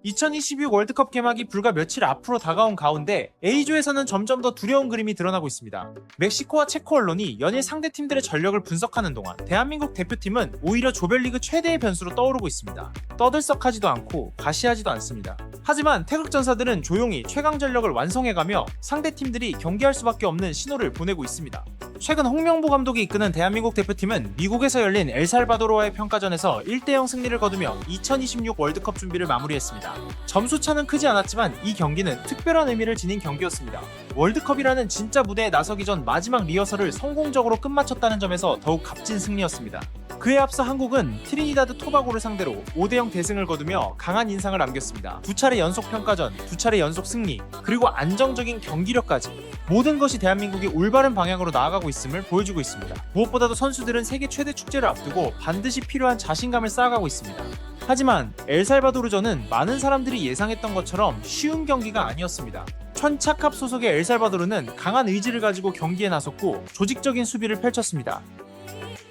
2026 월드컵 개막이 불과 며칠 앞으로 다가온 가운데 A조에서는 점점 더 두려운 그림이 드러나고 있습니다. 멕시코와 체코 언론이 연일 상대 팀들의 전력을 분석하는 동안 대한민국 대표팀은 오히려 조별리그 최대의 변수로 떠오르고 있습니다. 떠들썩하지도 않고 과시하지도 않습니다. 하지만 태극전사들은 조용히 최강 전력을 완성해가며 상대 팀들이 경기할 수밖에 없는 신호를 보내고 있습니다. 최근 홍명보 감독이 이끄는 대한민국 대표팀은 미국에서 열린 엘살바도르와의 평가전에서 1대0 승리를 거두며 2026 월드컵 준비를 마무리했습니다. 점수차는 크지 않았지만 이 경기는 특별한 의미를 지닌 경기였습니다. 월드컵이라는 진짜 무대에 나서기 전 마지막 리허설을 성공적으로 끝마쳤다는 점에서 더욱 값진 승리였습니다. 그에 앞서 한국은 트리니다드 토바고를 상대로 5대0 대승을 거두며 강한 인상을 남겼습니다. 2차례 연속 평가전, 2차례 연속 승리, 그리고 안정적인 경기력까지 모든 것이 대한민국이 올바른 방향으로 나아가고 있음을 보여주고 있습니다. 무엇보다도 선수들은 세계 최대 축제를 앞두고 반드시 필요한 자신감을 쌓아가고 있습니다. 하지만 엘살바도르전은 많은 사람들이 예상했던 것처럼 쉬운 경기가 아니었습니다. 천차캅 소속의 엘살바도르는 강한 의지를 가지고 경기에 나섰고 조직적인 수비를 펼쳤습니다.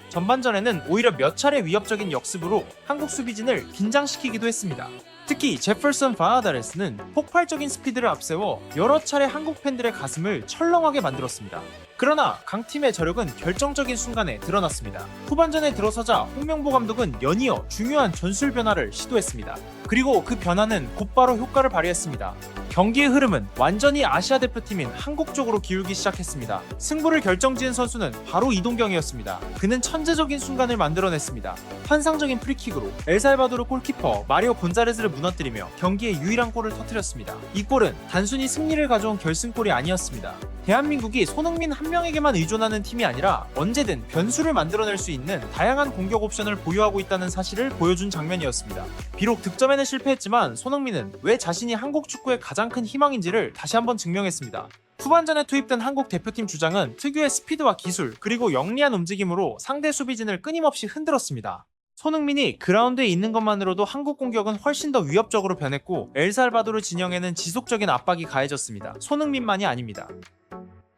전반전에는 오히려 몇 차례 위협적인 역습으로 한국 수비진을 긴장시키기도 했습니다. 특히 제퍼슨 바하다레스는 폭발적인 스피드를 앞세워 여러 차례 한국 팬들의 가슴을 철렁하게 만들었습니다. 그러나 강팀의 저력은 결정적인 순간에 드러났습니다. 후반전에 들어서자 홍명보 감독은 연이어 중요한 전술 변화를 시도했습니다. 그리고 그 변화는 곧바로 효과를 발휘했습니다. 경기의 흐름은 완전히 아시아 대표팀인 한국 쪽으로 기울기 시작했습니다. 승부를 결정지은 선수는 바로 이동경이었습니다. 그는 천재적인 순간을 만들어냈습니다. 환상적인 프리킥으로 엘살바도르 골키퍼 마리오 곤자레스를 무너뜨리며 경기의 유일한 골을 터뜨렸습니다. 이 골은 단순히 승리를 가져온 결승골이 아니었습니다. 대한민국이 손흥민 한 명에게만 의존하는 팀이 아니라 언제든 변수를 만들어낼 수 있는 다양한 공격 옵션을 보유하고 있다는 사실을 보여준 장면이었습니다. 비록 득점에는 실패했지만 손흥민은 왜 자신이 한국 축구의 가장 큰 희망인지를 다시 한번 증명했습니다. 후반전에 투입된 한국 대표팀 주장은 특유의 스피드와 기술 그리고 영리한 움직임으로 상대 수비진을 끊임없이 흔들었습니다. 손흥민이 그라운드에 있는 것만으로도 한국 공격은 훨씬 더 위협적으로 변했고 엘살바도르 진영에는 지속적인 압박이 가해졌습니다. 손흥민만이 아닙니다.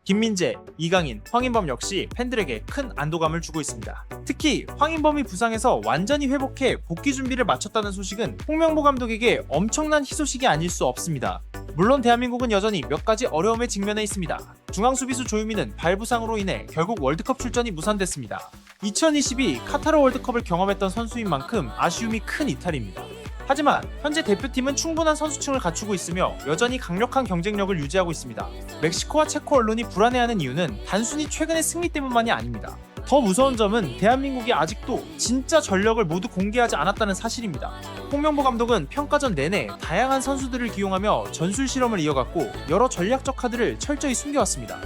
김민재, 이강인, 황인범 역시 팬들에게 큰 안도감을 주고 있습니다. 특히 황인범이 부상해서 완전히 회복해 복귀 준비를 마쳤다는 소식은 홍명보 감독에게 엄청난 희소식이 아닐 수 없습니다. 물론 대한민국은 여전히 몇 가지 어려움에 직면해 있습니다. 중앙 수비수 조유미는 발 부상으로 인해 결국 월드컵 출전이 무산됐습니다. 2022 카타르 월드컵을 경험했던 선수인 만큼 아쉬움이 큰 이탈입니다. 하지만 현재 대표팀은 충분한 선수층을 갖추고 있으며 여전히 강력한 경쟁력을 유지하고 있습니다. 멕시코와 체코 언론이 불안해하는 이유는 단순히 최근의 승리 때문만이 아닙니다. 더 무서운 점은 대한민국이 아직도 진짜 전력을 모두 공개하지 않았다는 사실입니다. 홍명보 감독은 평가전 내내 다양한 선수들을 기용하며 전술 실험을 이어갔고 여러 전략적 카드를 철저히 숨겨왔습니다.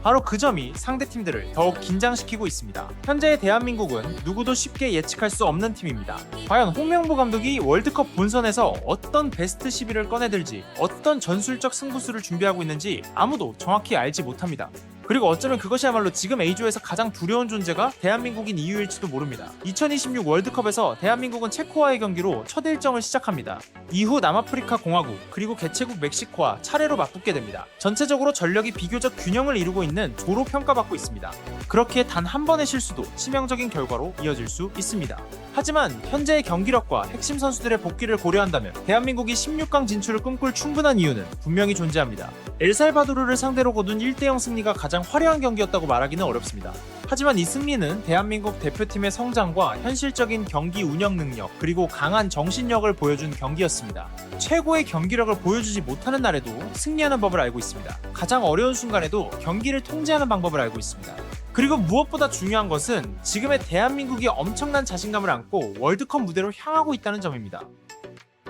바로 그 점이 상대팀들을 더욱 긴장시키고 있습니다. 현재의 대한민국은 누구도 쉽게 예측할 수 없는 팀입니다. 과연 홍명보 감독이 월드컵 본선에서 어떤 베스트 11을 꺼내들지 어떤 전술적 승부수를 준비하고 있는지 아무도 정확히 알지 못합니다. 그리고 어쩌면 그것이야말로 지금 A조에서 가장 두려운 존재가 대한민국인 이유일지도 모릅니다. 2026 월드컵에서 대한민국은 체코와의 경기로 첫 일정을 시작합니다. 이후 남아프리카 공화국 그리고 개최국 멕시코와 차례로 맞붙게 됩니다. 전체적으로 전력이 비교적 균형을 이루고 있는 조로 평가받고 있습니다. 그렇게 단 한 번의 실수도 치명적인 결과로 이어질 수 있습니다. 하지만 현재의 경기력과 핵심 선수들의 복귀를 고려한다면 대한민국이 16강 진출을 꿈꿀 충분한 이유는 분명히 존재합니다. 엘살바도르를 상대로 거둔 1대0 승리가 가장 화려한 경기였다고 말하기는 어렵습니다. 하지만 이 승리는 대한민국 대표팀의 성장과 현실적인 경기 운영 능력 그리고 강한 정신력을 보여준 경기였습니다. 최고의 경기력을 보여주지 못하는 날에도 승리하는 법을 알고 있습니다. 가장 어려운 순간에도 경기를 통제하는 방법을 알고 있습니다. 그리고 무엇보다 중요한 것은 지금의 대한민국이 엄청난 자신감을 안고 월드컵 무대로 향하고 있다는 점입니다.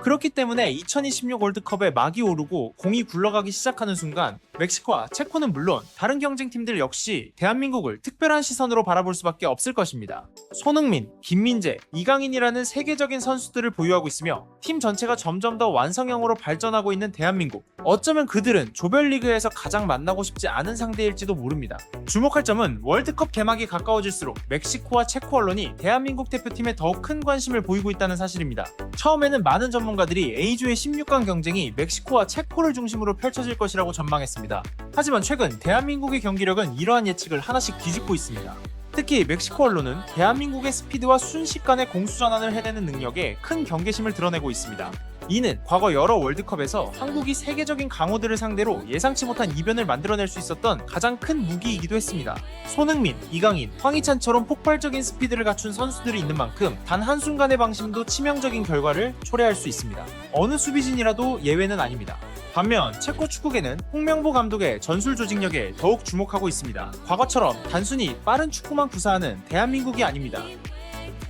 그렇기 때문에 2026 월드컵에 막이 오르고 공이 굴러가기 시작하는 순간 멕시코와 체코는 물론 다른 경쟁팀들 역시 대한민국을 특별한 시선으로 바라볼 수밖에 없을 것입니다. 손흥민, 김민재, 이강인이라는 세계적인 선수들을 보유하고 있으며 팀 전체가 점점 더 완성형으로 발전하고 있는 대한민국. 어쩌면 그들은 조별리그에서 가장 만나고 싶지 않은 상대일지도 모릅니다. 주목할 점은 월드컵 개막이 가까워질수록 멕시코와 체코 언론이 대한민국 대표팀에 더욱 큰 관심을 보이고 있다는 사실입니다. 처음에는 많은 전문가들이 A조의 16강 경쟁이 멕시코와 체코를 중심으로 펼쳐질 것이라고 전망했습니다. 하지만 최근 대한민국의 경기력은 이러한 예측을 하나씩 뒤집고 있습니다. 특히 멕시코 언론은 대한민국의 스피드와 순식간에 공수전환을 해내는 능력에 큰 경계심을 드러내고 있습니다. 이는 과거 여러 월드컵에서 한국이 세계적인 강호들을 상대로 예상치 못한 이변을 만들어낼 수 있었던 가장 큰 무기이기도 했습니다. 손흥민, 이강인, 황희찬처럼 폭발적인 스피드를 갖춘 선수들이 있는 만큼 단 한순간의 방심도 치명적인 결과를 초래할 수 있습니다. 어느 수비진이라도 예외는 아닙니다. 반면 체코 축구계는 홍명보 감독의 전술 조직력에 더욱 주목하고 있습니다. 과거처럼 단순히 빠른 축구만 구사하는 대한민국이 아닙니다.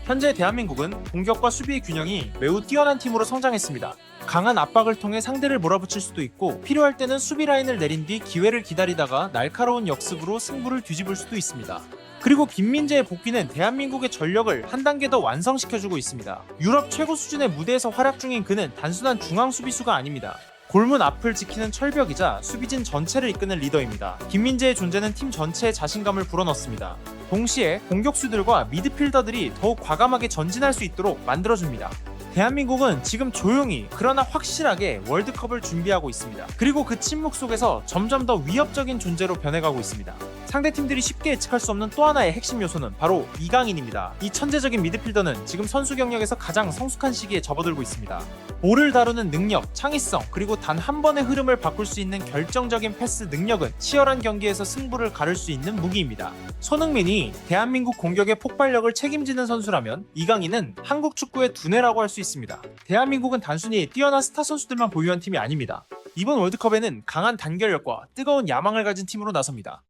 현재 대한민국은 공격과 수비의 균형이 매우 뛰어난 팀으로 성장했습니다. 강한 압박을 통해 상대를 몰아붙일 수도 있고 필요할 때는 수비 라인을 내린 뒤 기회를 기다리다가 날카로운 역습으로 승부를 뒤집을 수도 있습니다. 그리고 김민재의 복귀는 대한민국의 전력을 한 단계 더 완성시켜주고 있습니다. 유럽 최고 수준의 무대에서 활약 중인 그는 단순한 중앙 수비수가 아닙니다. 골문 앞을 지키는 철벽이자 수비진 전체를 이끄는 리더입니다. 김민재의 존재는 팀 전체에 자신감을 불어넣습니다. 동시에 공격수들과 미드필더들이 더욱 과감하게 전진할 수 있도록 만들어줍니다. 대한민국은 지금 조용히 그러나 확실하게 월드컵을 준비하고 있습니다. 그리고 그 침묵 속에서 점점 더 위협적인 존재로 변해가고 있습니다. 상대팀들이 쉽게 예측할 수 없는 또 하나의 핵심 요소는 바로 이강인입니다. 이 천재적인 미드필더는 지금 선수 경력에서 가장 성숙한 시기에 접어들고 있습니다. 볼을 다루는 능력, 창의성, 그리고 단 한 번의 흐름을 바꿀 수 있는 결정적인 패스 능력은 치열한 경기에서 승부를 가를 수 있는 무기입니다. 손흥민이 대한민국 공격의 폭발력을 책임지는 선수라면 이강인은 한국 축구의 두뇌라고 할 수 있습니다. 대한민국은 단순히 뛰어난 스타 선수들만 보유한 팀이 아닙니다. 이번 월드컵에는 강한 단결력과 뜨거운 야망을 가진 팀으로 나섭니다.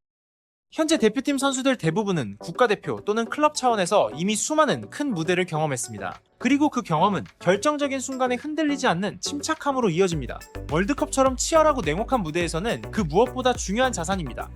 현재 대표팀 선수들 대부분은 국가대표 또는 클럽 차원에서 이미 수많은 큰 무대를 경험했습니다. 그리고 그 경험은 결정적인 순간에 흔들리지 않는 침착함으로 이어집니다. 월드컵처럼 치열하고 냉혹한 무대에서는 그 무엇보다 중요한 자산입니다.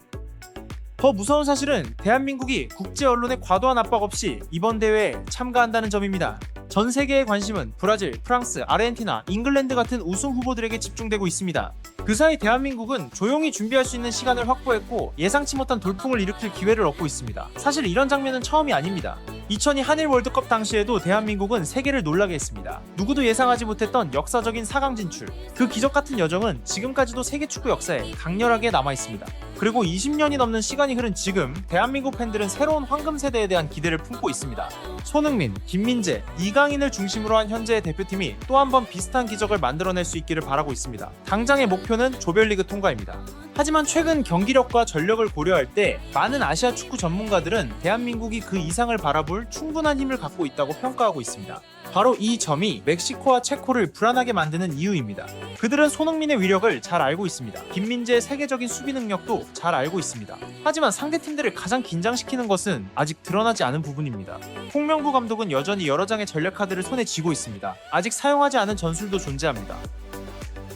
더 무서운 사실은 대한민국이 국제 언론의 과도한 압박 없이 이번 대회에 참가한다는 점입니다. 전 세계의 관심은 브라질, 프랑스, 아르헨티나, 잉글랜드 같은 우승 후보들에게 집중되고 있습니다. 그 사이 대한민국은 조용히 준비할 수 있는 시간을 확보했고 예상치 못한 돌풍을 일으킬 기회를 얻고 있습니다. 사실 이런 장면은 처음이 아닙니다. 2002 한일 월드컵 당시에도 대한민국은 세계를 놀라게 했습니다. 누구도 예상하지 못했던 역사적인 4강 진출. 그 기적 같은 여정은 지금까지도 세계 축구 역사에 강렬하게 남아 있습니다. 그리고 20년이 넘는 시간이 흐른 지금 대한민국 팬들은 새로운 황금 세대에 대한 기대를 품고 있습니다. 손흥민, 김민재, 이강인을 중심으로 한 현재의 대표팀이 또 한 번 비슷한 기적을 만들어낼 수 있기를 바라고 있습니다. 당장의 목표는 조별리그 통과입니다. 하지만 최근 경기력과 전력을 고려할 때 많은 아시아 축구 전문가들은 대한민국이 그 이상을 바라볼 충분한 힘을 갖고 있다고 평가하고 있습니다. 바로 이 점이 멕시코와 체코를 불안하게 만드는 이유입니다. 그들은 손흥민의 위력을 잘 알고 있습니다. 김민재의 세계적인 수비 능력도 잘 알고 있습니다. 하지만 상대팀들을 가장 긴장시키는 것은 아직 드러나지 않은 부분입니다. 홍명보 감독은 여전히 여러 장의 전략 카드를 손에 쥐고 있습니다. 아직 사용하지 않은 전술도 존재합니다.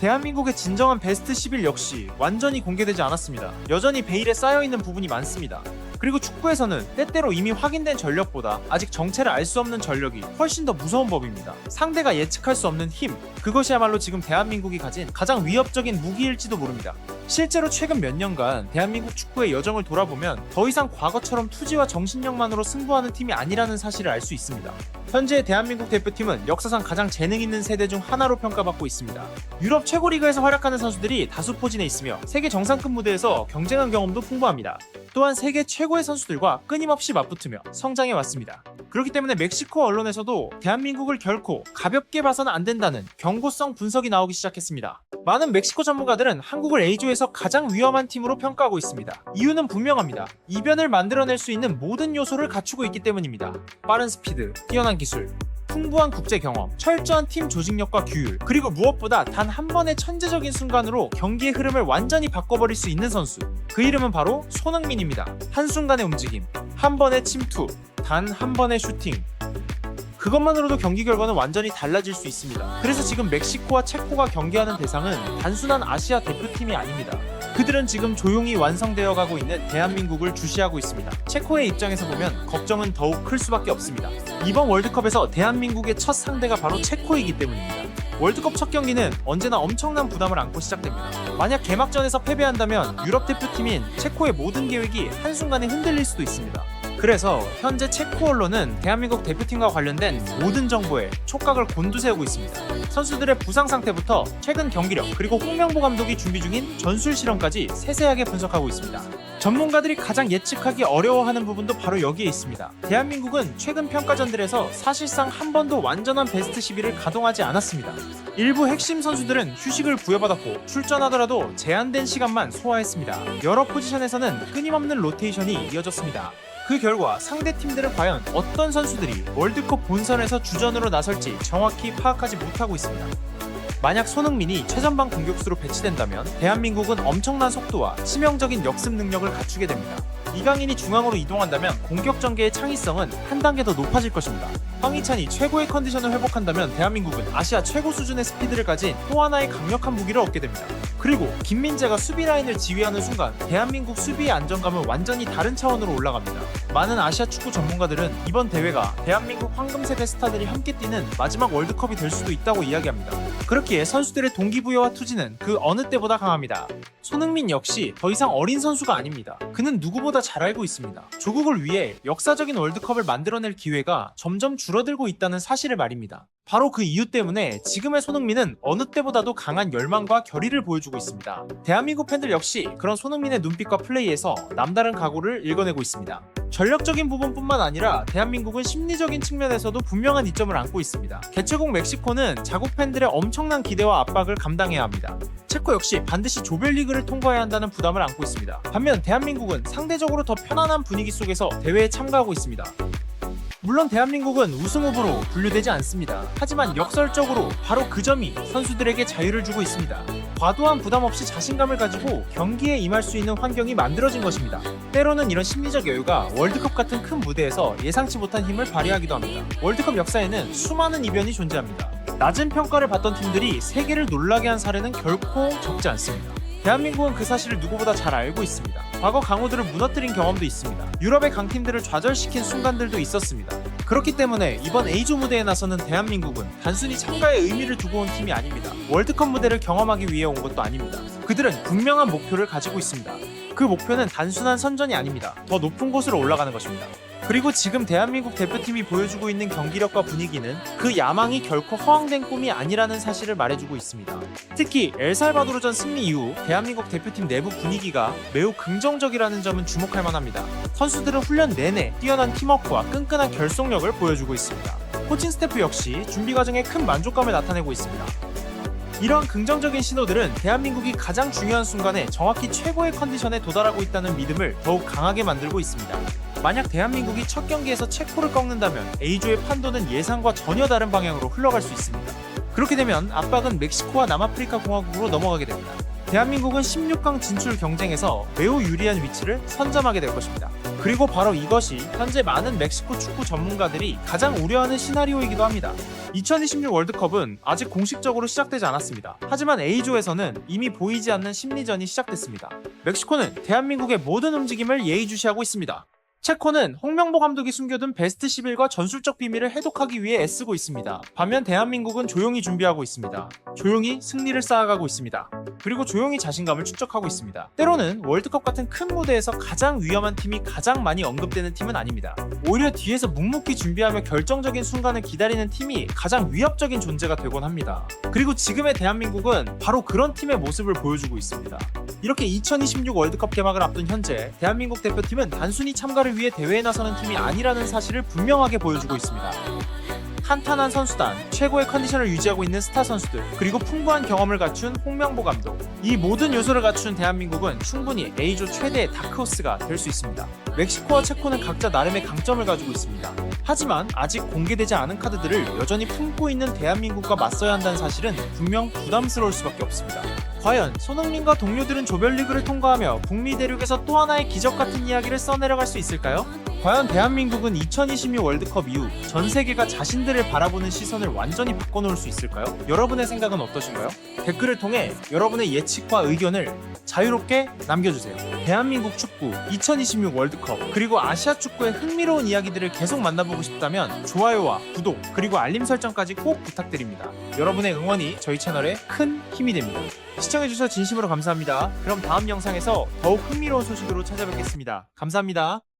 대한민국의 진정한 베스트 11 역시 완전히 공개되지 않았습니다. 여전히 베일에 쌓여있는 부분이 많습니다. 그리고 축구에서는 때때로 이미 확인된 전력보다 아직 정체를 알 수 없는 전력이 훨씬 더 무서운 법입니다. 상대가 예측할 수 없는 힘, 그것이야말로 지금 대한민국이 가진 가장 위협적인 무기일지도 모릅니다. 실제로 최근 몇 년간 대한민국 축구의 여정을 돌아보면 더 이상 과거처럼 투지와 정신력만으로 승부하는 팀이 아니라는 사실을 알 수 있습니다. 현재 대한민국 대표팀은 역사상 가장 재능 있는 세대 중 하나로 평가받고 있습니다. 유럽 최고 리그에서 활약하는 선수들이 다수 포진해 있으며 세계 정상급 무대에서 경쟁한 경험도 풍부합니다. 또한 세계 최고의 선수들과 끊임없이 맞붙으며 성장해 왔습니다. 그렇기 때문에 멕시코 언론에서도 대한민국을 결코 가볍게 봐서는 안 된다는 경고성 분석이 나오기 시작했습니다. 많은 멕시코 전문가들은 한국을 A조에서 가장 위험한 팀으로 평가하고 있습니다. 이유는 분명합니다. 이변을 만들어낼 수 있는 모든 요소를 갖추고 있기 때문입니다. 빠른 스피드, 뛰어난 기술, 풍부한 국제 경험, 철저한 팀 조직력과 규율, 그리고 무엇보다 단 한 번의 천재적인 순간으로 경기의 흐름을 완전히 바꿔버릴 수 있는 선수. 그 이름은 바로 손흥민입니다. 한순간의 움직임, 한 번의 침투, 단 한 번의 슈팅. 그것만으로도 경기 결과는 완전히 달라질 수 있습니다. 그래서 지금 멕시코와 체코가 경기하는 대상은 단순한 아시아 대표팀이 아닙니다. 그들은 지금 조용히 완성되어 가고 있는 대한민국을 주시하고 있습니다. 체코의 입장에서 보면 걱정은 더욱 클 수밖에 없습니다. 이번 월드컵에서 대한민국의 첫 상대가 바로 체코이기 때문입니다. 월드컵 첫 경기는 언제나 엄청난 부담을 안고 시작됩니다. 만약 개막전에서 패배한다면 유럽 대표팀인 체코의 모든 계획이 한순간에 흔들릴 수도 있습니다. 그래서 현재 체코 언론은 대한민국 대표팀과 관련된 모든 정보에 촉각을 곤두세우고 있습니다. 선수들의 부상 상태부터 최근 경기력, 그리고 홍명보 감독이 준비 중인 전술 실험까지 세세하게 분석하고 있습니다. 전문가들이 가장 예측하기 어려워하는 부분도 바로 여기에 있습니다. 대한민국은 최근 평가전들에서 사실상 한 번도 완전한 베스트 11을 가동하지 않았습니다. 일부 핵심 선수들은 휴식을 부여받았고 출전하더라도 제한된 시간만 소화했습니다. 여러 포지션에서는 끊임없는 로테이션이 이어졌습니다. 그 결과 상대 팀들은 과연 어떤 선수들이 월드컵 본선에서 주전으로 나설지 정확히 파악하지 못하고 있습니다. 만약 손흥민이 최전방 공격수로 배치된다면 대한민국은 엄청난 속도와 치명적인 역습 능력을 갖추게 됩니다. 이강인이 중앙으로 이동한다면 공격 전개의 창의성은 한 단계 더 높아질 것입니다. 황희찬이 최고의 컨디션을 회복한다면 대한민국은 아시아 최고 수준의 스피드를 가진 또 하나의 강력한 무기를 얻게 됩니다. 그리고 김민재가 수비 라인을 지휘하는 순간 대한민국 수비의 안정감은 완전히 다른 차원으로 올라갑니다. 많은 아시아 축구 전문가들은 이번 대회가 대한민국 황금세대 스타들이 함께 뛰는 마지막 월드컵이 될 수도 있다고 이야기합니다. 그렇기에 선수들의 동기부여와 투지는 그 어느 때보다 강합니다. 손흥민 역시 더 이상 어린 선수가 아닙니다. 그는 누구보다 잘 알고 있습니다. 조국을 위해 역사적인 월드컵을 만들어낼 기회가 점점 줄어들고 있다는 사실을 말입니다. 바로 그 이유 때문에 지금의 손흥민은 어느 때보다도 강한 열망과 결의를 보여주고 있습니다. 대한민국 팬들 역시 그런 손흥민의 눈빛과 플레이에서 남다른 각오를 읽어내고 있습니다. 전력적인 부분뿐만 아니라 대한민국은 심리적인 측면에서도 분명한 이점을 안고 있습니다. 개최국 멕시코는 자국 팬들의 엄청난 기대와 압박을 감당해야 합니다. 체코 역시 반드시 조별리그를 통과해야 한다는 부담을 안고 있습니다. 반면 대한민국은 상대적으로 더 편안한 분위기 속에서 대회에 참가하고 있습니다. 물론 대한민국은 우승 후보로 분류되지 않습니다. 하지만 역설적으로 바로 그 점이 선수들에게 자유를 주고 있습니다. 과도한 부담 없이 자신감을 가지고 경기에 임할 수 있는 환경이 만들어진 것입니다. 때로는 이런 심리적 여유가 월드컵 같은 큰 무대에서 예상치 못한 힘을 발휘하기도 합니다. 월드컵 역사에는 수많은 이변이 존재합니다. 낮은 평가를 받던 팀들이 세계를 놀라게 한 사례는 결코 적지 않습니다. 대한민국은 그 사실을 누구보다 잘 알고 있습니다. 과거 강호들을 무너뜨린 경험도 있습니다. 유럽의 강팀들을 좌절시킨 순간들도 있었습니다. 그렇기 때문에 이번 A조 무대에 나서는 대한민국은 단순히 참가에 의미를 두고 온 팀이 아닙니다. 월드컵 무대를 경험하기 위해 온 것도 아닙니다. 그들은 분명한 목표를 가지고 있습니다. 그 목표는 단순한 선전이 아닙니다. 더 높은 곳으로 올라가는 것입니다. 그리고 지금 대한민국 대표팀이 보여주고 있는 경기력과 분위기는 그 야망이 결코 허황된 꿈이 아니라는 사실을 말해주고 있습니다. 특히 엘살바도르전 승리 이후 대한민국 대표팀 내부 분위기가 매우 긍정적이라는 점은 주목할 만합니다. 선수들은 훈련 내내 뛰어난 팀워크와 끈끈한 결속력을 보여주고 있습니다. 코칭 스태프 역시 준비 과정에 큰 만족감을 나타내고 있습니다. 이러한 긍정적인 신호들은 대한민국이 가장 중요한 순간에 정확히 최고의 컨디션에 도달하고 있다는 믿음을 더욱 강하게 만들고 있습니다. 만약 대한민국이 첫 경기에서 체코를 꺾는다면 A조의 판도는 예상과 전혀 다른 방향으로 흘러갈 수 있습니다. 그렇게 되면 압박은 멕시코와 남아프리카 공화국으로 넘어가게 됩니다. 대한민국은 16강 진출 경쟁에서 매우 유리한 위치를 선점하게 될 것입니다. 그리고 바로 이것이 현재 많은 멕시코 축구 전문가들이 가장 우려하는 시나리오이기도 합니다. 2026 월드컵은 아직 공식적으로 시작되지 않았습니다. 하지만 A조에서는 이미 보이지 않는 심리전이 시작됐습니다. 멕시코는 대한민국의 모든 움직임을 예의주시하고 있습니다. 체코는 홍명보 감독이 숨겨둔 베스트 11과 전술적 비밀을 해독하기 위해 애쓰고 있습니다. 반면 대한민국은 조용히 준비하고 있습니다. 조용히 승리를 쌓아가고 있습니다. 그리고 조용히 자신감을 축적하고 있습니다. 때로는 월드컵 같은 큰 무대에서 가장 위험한 팀이 가장 많이 언급되는 팀은 아닙니다. 오히려 뒤에서 묵묵히 준비하며 결정적인 순간을 기다리는 팀이 가장 위협적인 존재가 되곤 합니다. 그리고 지금의 대한민국은 바로 그런 팀의 모습을 보여주고 있습니다. 이렇게 2026 월드컵 개막을 앞둔 현재 대한민국 대표팀은 단순히 참가를 위해 대회에 나서는 팀이 아니라는 사실을 분명하게 보여주고 있습니다. 탄탄한 선수단, 최고의 컨디션을 유지하고 있는 스타 선수들, 그리고 풍부한 경험을 갖춘 홍명보 감독. 이 모든 요소를 갖춘 대한민국은 충분히 A조 최대의 다크호스가 될 수 있습니다. 멕시코와 체코는 각자 나름의 강점을 가지고 있습니다. 하지만 아직 공개되지 않은 카드들을 여전히 품고 있는 대한민국과 맞서야 한다는 사실은 분명 부담스러울 수밖에 없습니다. 과연 손흥민과 동료들은 조별리그를 통과하며 북미 대륙에서 또 하나의 기적 같은 이야기를 써내려갈 수 있을까요? 과연 대한민국은 2026 월드컵 이후 전 세계가 자신들을 바라보는 시선을 완전히 바꿔놓을 수 있을까요? 여러분의 생각은 어떠신가요? 댓글을 통해 여러분의 예측과 의견을 자유롭게 남겨주세요. 대한민국 축구 2026 월드컵 그리고 아시아 축구의 흥미로운 이야기들을 계속 만나보고 싶다면 좋아요와 구독 그리고 알림 설정까지 꼭 부탁드립니다. 여러분의 응원이 저희 채널에 큰 힘이 됩니다. 시청해주셔서 진심으로 감사합니다. 그럼 다음 영상에서 더욱 흥미로운 소식으로 찾아뵙겠습니다. 감사합니다.